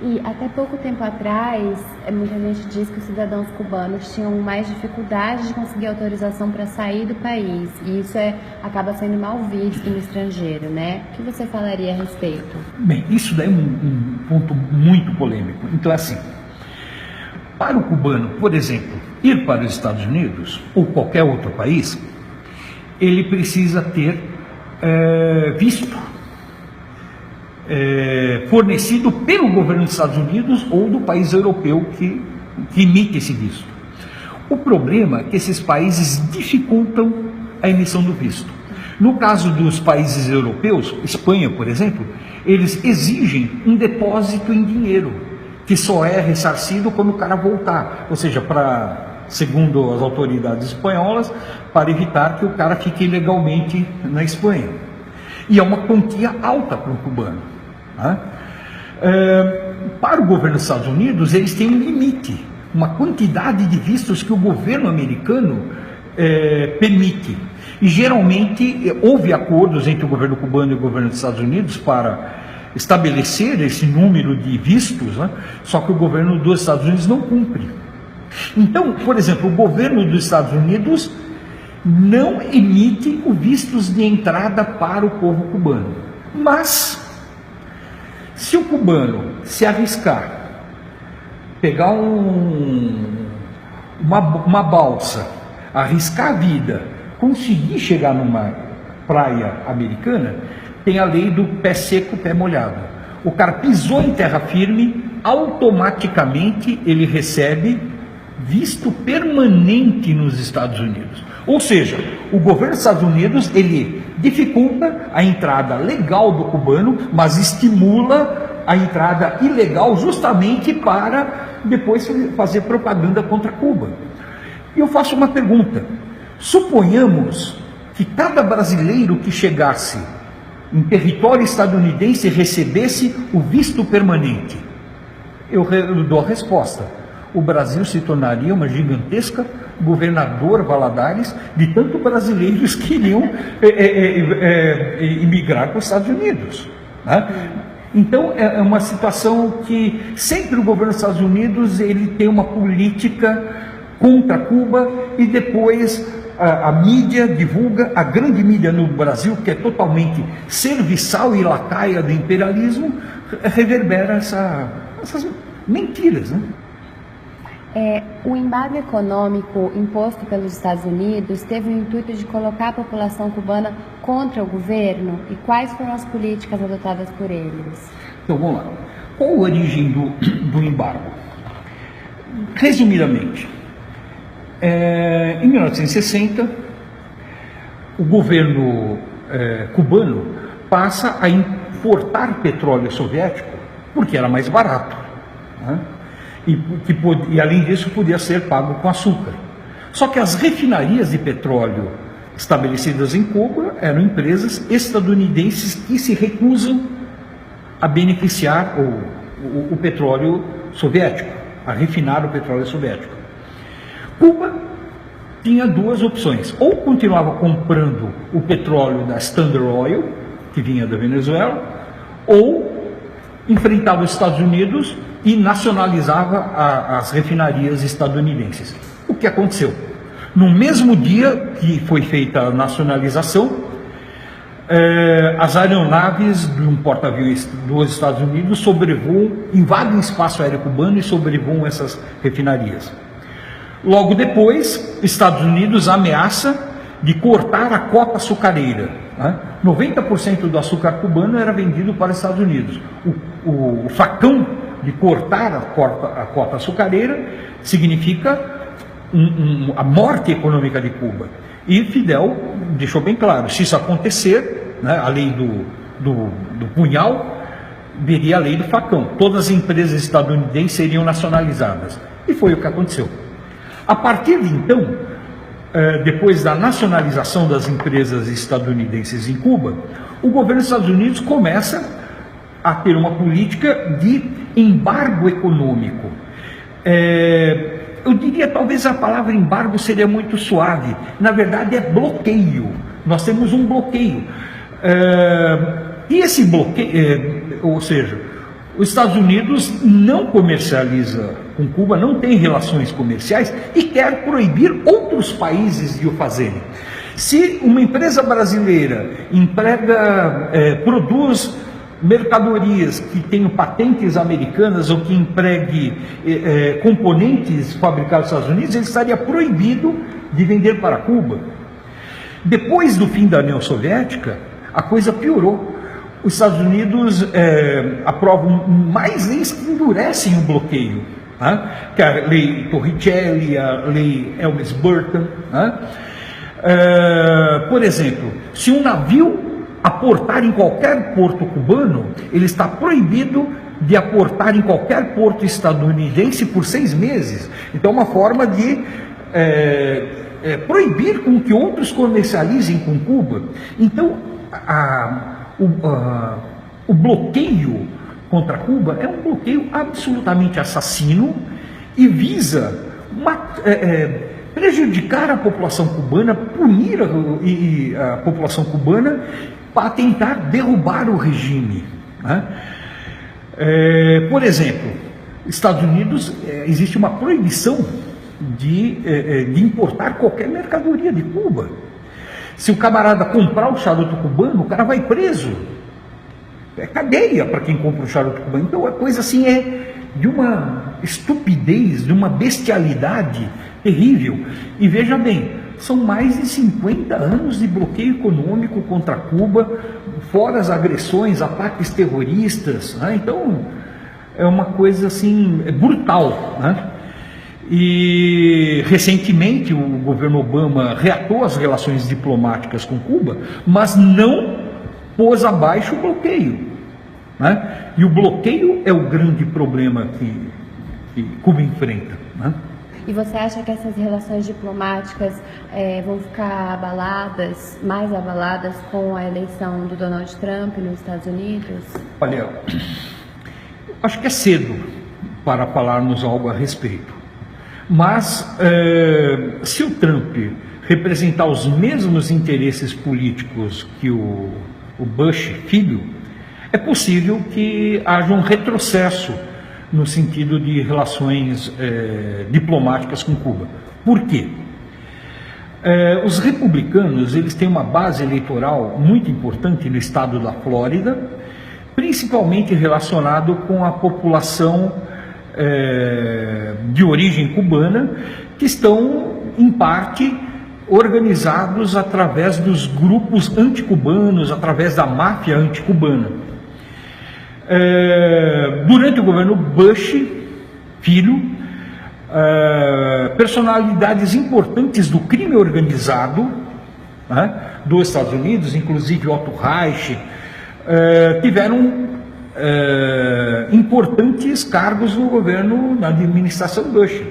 E até pouco tempo atrás, muita gente diz que os cidadãos cubanos tinham mais dificuldade de conseguir autorização para sair do país. E isso acaba sendo mal visto no estrangeiro, né? O que você falaria a respeito? Bem, isso daí é um ponto muito polêmico. Então, assim, para o cubano, por exemplo, ir para os Estados Unidos ou qualquer outro país, ele precisa ter visto fornecido pelo governo dos Estados Unidos ou do país europeu que emite esse visto. O problema é que esses países dificultam a emissão do visto. No caso dos países europeus, Espanha, por exemplo, eles exigem um depósito em dinheiro, que só é ressarcido quando o cara voltar, ou seja, segundo as autoridades espanholas, para evitar que o cara fique ilegalmente na Espanha. E é uma quantia alta para um cubano. Né? Para o governo dos Estados Unidos, eles têm um limite, uma quantidade de vistos que o governo americano permite. E geralmente houve acordos entre o governo cubano e o governo dos Estados Unidos para estabelecer esse número de vistos, né? Só que o governo dos Estados Unidos não cumpre. Então, por exemplo, o governo dos Estados Unidos não emite os vistos de entrada para o povo cubano. Mas, se o cubano se arriscar, pegar uma balsa, arriscar a vida, conseguir chegar numa praia americana, tem a lei do pé seco, pé molhado. O cara pisou em terra firme, automaticamente ele recebe visto permanente nos Estados Unidos. Ou seja, o governo dos Estados Unidos, ele dificulta a entrada legal do cubano, mas estimula a entrada ilegal justamente para depois fazer propaganda contra Cuba. E eu faço uma pergunta: suponhamos que cada brasileiro que chegasse em território estadunidense recebesse o visto permanente. Eu dou a resposta: o Brasil se tornaria uma gigantesca governador Valadares de tanto brasileiros que iriam imigrar para os Estados Unidos. Né? Então é uma situação que sempre o governo dos Estados Unidos ele tem uma política contra Cuba e depois a mídia divulga, a grande mídia no Brasil, que é totalmente serviçal e lacaia do imperialismo, reverbera essas mentiras, né? O embargo econômico imposto pelos Estados Unidos teve o intuito de colocar a população cubana contra o governo? E quais foram as políticas adotadas por eles? Então vamos lá. Qual a origem do embargo? Resumidamente, em 1960, o governo cubano passa a importar petróleo soviético porque era mais barato, né? E além disso podia ser pago com açúcar. Só que as refinarias de petróleo estabelecidas em Cuba eram empresas estadunidenses que se recusam a beneficiar o petróleo soviético, a refinar o petróleo soviético. Cuba tinha duas opções: ou continuava comprando o petróleo da Standard Oil, que vinha da Venezuela, ou enfrentava os Estados Unidos e nacionalizava as refinarias estadunidenses. O que aconteceu? No mesmo dia que foi feita a nacionalização, as aeronaves de um porta-aviões dos Estados Unidos sobrevoam, invadem o espaço aéreo cubano e sobrevoam essas refinarias. Logo depois, Estados Unidos ameaça de cortar a cota açucareira. 90% do açúcar cubano era vendido para os Estados Unidos. O facão de cortar a cota açucareira significa a morte econômica de Cuba. E Fidel deixou bem claro: se isso acontecer, né, a lei do punhal, viria a lei do facão. Todas as empresas estadunidenses seriam nacionalizadas. E foi o que aconteceu. A partir de então, depois da nacionalização das empresas estadunidenses em Cuba, o governo dos Estados Unidos começa a ter uma política de embargo econômico. Eu diria, talvez a palavra embargo seria muito suave. Na verdade é bloqueio. Nós temos um bloqueio. E esse bloqueio, ou seja, Os Estados Unidos não comercializa com Cuba, não tem relações comerciais e quer proibir outros países de o fazerem. Se uma empresa brasileira produz mercadorias que tenham patentes americanas ou que empregue componentes fabricados nos Estados Unidos, ele estaria proibido de vender para Cuba. Depois do fim da União Soviética, a coisa piorou. Os Estados Unidos aprovam mais leis que endurecem o bloqueio, que é a lei Torricelli, a lei Helms-Burton. Por exemplo, se um navio aportar em qualquer porto cubano, ele está proibido de aportar em qualquer porto estadunidense por 6 meses. Então, é uma forma de proibir com que outros comercializem com Cuba. Então, o bloqueio contra Cuba é um bloqueio absolutamente assassino e visa prejudicar a população cubana, punir a população cubana para tentar derrubar o regime. Por exemplo, Estados Unidos, existe uma proibição de importar qualquer mercadoria de Cuba. Se o camarada comprar o charuto cubano, o cara vai preso. É cadeia para quem compra o charuto cubano. Então a coisa assim é de uma estupidez, de uma bestialidade terrível. E veja bem, são mais de 50 anos de bloqueio econômico contra Cuba, fora as agressões, ataques terroristas. Então é uma coisa assim brutal. E recentemente o governo Obama reatou as relações diplomáticas com Cuba, mas não pôs abaixo o bloqueio. E o bloqueio é o grande problema que Cuba enfrenta. E você acha que essas relações diplomáticas vão ficar mais abaladas com a eleição do Donald Trump nos Estados Unidos? Olha, acho que é cedo para falarmos algo a respeito. Mas se o Trump representar os mesmos interesses políticos que o Bush filho, é possível que haja um retrocesso no sentido de relações diplomáticas com Cuba. Por quê? Os republicanos, eles têm uma base eleitoral muito importante no estado da Flórida, principalmente relacionado com a população de origem cubana, que estão, em parte, organizados através dos grupos anticubanos, através da máfia anticubana. Durante o governo Bush, filho, personalidades importantes do crime organizado dos Estados Unidos, inclusive Otto Reich, tiveram importantes cargos no governo, na administração Bush.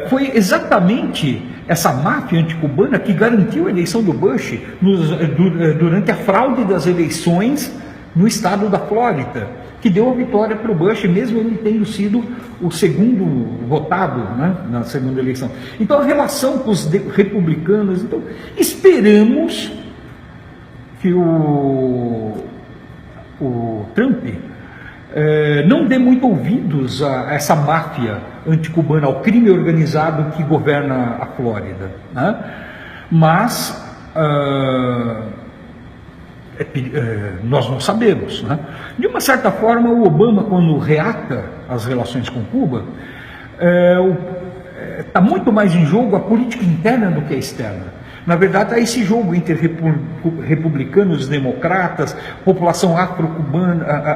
Foi exatamente essa máfia anticubana que garantiu a eleição do Bush durante a fraude das eleições no estado da Flórida, que deu a vitória para o Bush, mesmo ele tendo sido o segundo votado na segunda eleição. Então, a relação com os republicanos, então, esperamos que o Trump não dê muito ouvidos a essa máfia anticubana, ao crime organizado que governa a Flórida. Mas nós não sabemos. De uma certa forma, o Obama, quando reata as relações com Cuba, está muito mais em jogo a política interna do que a externa. Na verdade, há esse jogo entre republicanos e democratas, população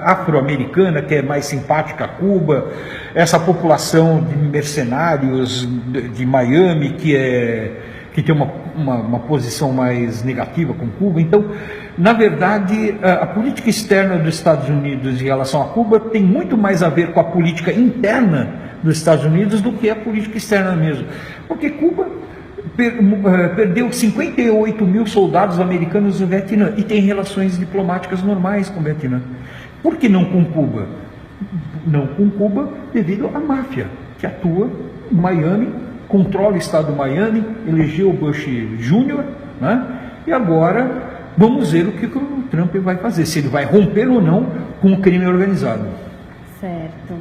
afro-americana, que é mais simpática a Cuba, essa população de mercenários de Miami, que tem uma posição mais negativa com Cuba. Então, na verdade, a política externa dos Estados Unidos em relação a Cuba tem muito mais a ver com a política interna dos Estados Unidos do que a política externa mesmo. Porque Cuba perdeu 58 mil soldados americanos no Vietnã e tem relações diplomáticas normais com o Vietnã. Por que não com Cuba? Não com Cuba devido à máfia que atua em Miami, controla o estado de Miami, elegeu o Bush Jr., e agora vamos ver o que o Trump vai fazer, se ele vai romper ou não com o crime organizado. Certo.